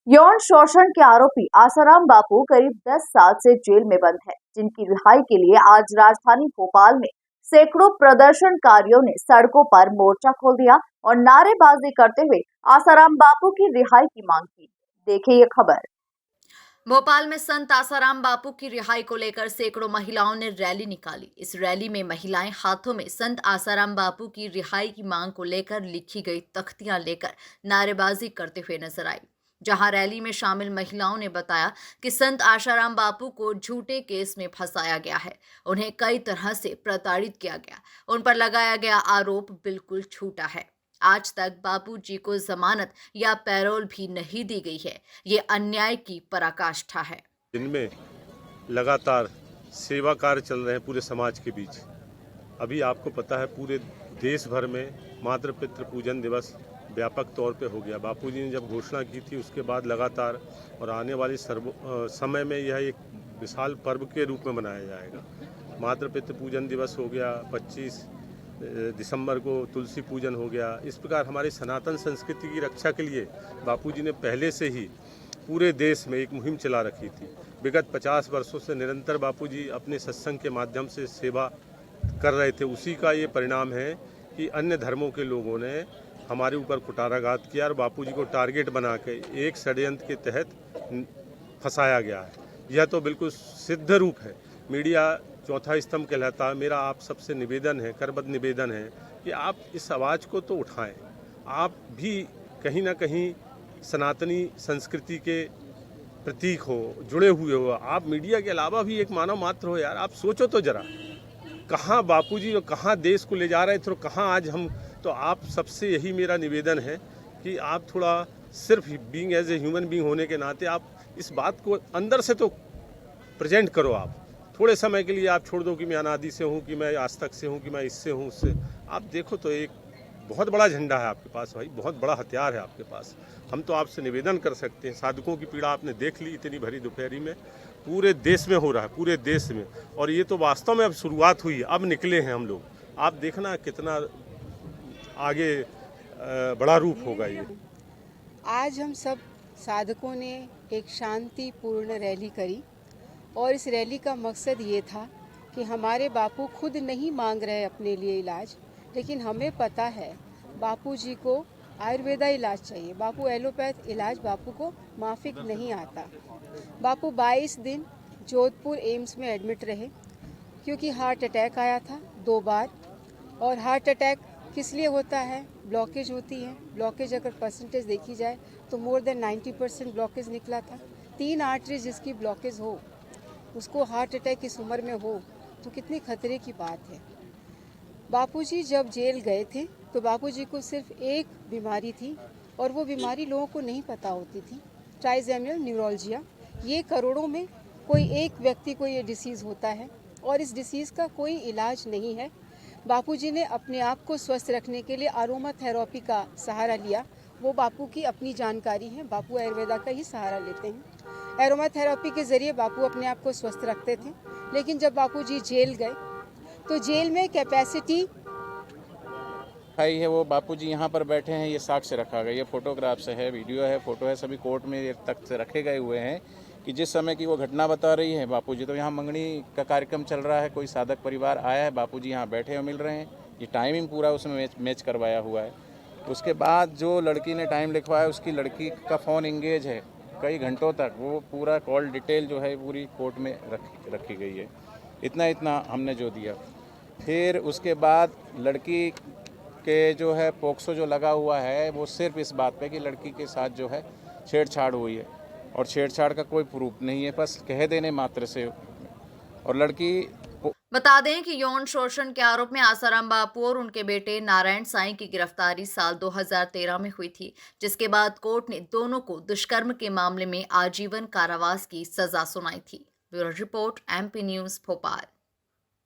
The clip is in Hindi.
यौन शोषण के आरोपी आसाराम बापू करीब 10 साल से जेल में बंद है, जिनकी रिहाई के लिए आज राजधानी भोपाल में सैकड़ों प्रदर्शनकारियों ने सड़कों पर मोर्चा खोल दिया और नारेबाजी करते हुए आसाराम बापू की रिहाई की मांग की। देखिए ये खबर। भोपाल में संत आसाराम बापू की रिहाई को लेकर सैकड़ों महिलाओं ने रैली निकाली। इस रैली में महिलाएं हाथों में संत आसाराम बापू की रिहाई की मांग को लेकर लिखी गई तख्तियां लेकर नारेबाजी करते हुए नजर आई। जहां रैली में शामिल महिलाओं ने बताया कि संत आसाराम बापू को झूठे केस में फंसाया गया है, उन्हें कई तरह से प्रताड़ित किया गया, उन पर लगाया गया आरोप बिल्कुल झूठा है। आज तक बापूजी को जमानत या पैरोल भी नहीं दी गई है। ये अन्याय की पराकाष्ठा है। जिनमें लगातार सेवा कार्य चल रहे हैं पूरे समाज के बीच। अभी आपको पता है पूरे देश भर में मातृ पितृ पूजन दिवस व्यापक तौर पे हो गया। बापूजी ने जब घोषणा की थी उसके बाद लगातार और आने वाले समय में यह एक विशाल पर्व के रूप में मनाया जाएगा। मातृ पितृ पूजन दिवस हो गया, 25 दिसंबर को तुलसी पूजन हो गया। इस प्रकार हमारी सनातन संस्कृति की रक्षा के लिए बापूजी ने पहले से ही पूरे देश में एक मुहिम चला रखी थी। विगत 50 वर्षों से निरंतर बापूजी अपने सत्संग के माध्यम से सेवा कर रहे थे। उसी का ये परिणाम है कि अन्य धर्मों के लोगों ने हमारे ऊपर कुठाराघात किया और बापूजी को टारगेट बना के एक षड्यंत्र के तहत फंसाया गया है। यह तो बिल्कुल सिद्ध रूप है। मीडिया चौथा स्तंभ कहलाता है। मेरा आप सबसे निवेदन है, करबद्ध निवेदन है कि आप इस आवाज़ को तो उठाएं। आप भी कहीं ना कहीं सनातनी संस्कृति के प्रतीक हो, जुड़े हुए हो। आप मीडिया के अलावा भी एक मानव मात्र हो यार। आप सोचो तो जरा, कहाँ बापूजी और कहाँ देश को ले जा रहे थे और कहाँ आज हम। तो आप सबसे यही मेरा निवेदन है कि आप थोड़ा सिर्फ being as a human being होने के नाते आप इस बात को अंदर से तो प्रेजेंट करो। आप थोड़े समय के लिए आप छोड़ दो कि मैं अनादि से हूँ, कि मैं आज तक से हूँ, कि मैं इससे हूँ, उससे। आप देखो तो एक बहुत बड़ा झंडा है आपके पास भाई, बहुत बड़ा हथियार है आपके पास। हम तो आपसे निवेदन कर सकते हैं। साधकों की पीड़ा आपने देख ली इतनी भरी दोपहरी में, पूरे देश में हो रहा है, पूरे देश में। और ये तो वास्तव में अब शुरुआत हुई है, अब निकले हैं हम लोग। आप देखना कितना आगे बड़ा रूप होगा ये। आज हम सब साधकों ने एक शांतिपूर्ण रैली करी और इस रैली का मकसद ये था कि हमारे बापू खुद नहीं मांग रहे अपने लिए इलाज, लेकिन हमें पता है बापूजी को आयुर्वेदा इलाज चाहिए। बापू एलोपैथ इलाज बापू को माफिक नहीं आता। बापू 22 दिन जोधपुर एम्स में एडमिट रहे क्योंकि हार्ट अटैक आया था 2 बार। और हार्ट अटैक किस लिए होता है? ब्लॉकेज होती है। ब्लॉकेज अगर परसेंटेज देखी जाए तो मोर देन 90% ब्लॉकेज निकला था। 3 आर्टरीज जिसकी ब्लॉकेज हो उसको हार्ट अटैक इस उम्र में हो तो कितनी खतरे की बात है। बापूजी जब जेल गए थे तो बापूजी को सिर्फ एक बीमारी थी और वो बीमारी लोगों को नहीं पता होती थी, ट्राइजेमिनल न्यूरोलजिया। ये करोड़ों में कोई एक व्यक्ति को ये डिसीज़ होता है और इस डिसीज़ का कोई इलाज नहीं है। बापूजी ने अपने आप को स्वस्थ रखने के लिए अरोमा थेरेपी का सहारा लिया। वो बापू की अपनी जानकारी है, बापू आयुर्वेदा का ही सहारा लेते हैं। एरोमा थेरेपी के ज़रिए बापू अपने आप को स्वस्थ रखते थे। लेकिन जब बापूजी जेल गए तो जेल में कैपेसिटी है वो बापूजी यहाँ पर बैठे हैं, ये साक्ष्य रखा गया। ये फोटोग्राफ्स है, वीडियो है, फोटो है, सभी कोर्ट में ये तख्त रखे गए हुए हैं कि जिस समय की वो घटना बता रही है बापूजी, तो यहाँ मंगनी का कार्यक्रम चल रहा है, कोई साधक परिवार आया है, बापूजी यहाँ बैठे हुए मिल रहे हैं। ये टाइमिंग पूरा उसमें मैच करवाया हुआ है। उसके बाद जो लड़की ने टाइम लिखवाया उसकी लड़की का फ़ोन इंगेज है कई घंटों तक। वो पूरा कॉल डिटेल जो है पूरी कोर्ट में रखी गई है। इतना हमने जो दिया। फिर उसके बाद लड़की के जो है पोक्सो जो लगा हुआ है वो सिर्फ इस बात पे कि लड़की के साथ जो है छेड़छाड़ हुई है और छेड़छाड़ का कोई प्रूफ नहीं है, बस कह देने मात्र से। और लड़की बता दें कि यौन शोषण के आरोप में आसाराम बापू और उनके बेटे नारायण साईं की गिरफ्तारी साल 2013 में हुई थी, जिसके बाद कोर्ट ने दोनों को दुष्कर्म के मामले में आजीवन कारावास की सजा सुनाई थी। Bureau report, MP news, Bhopal.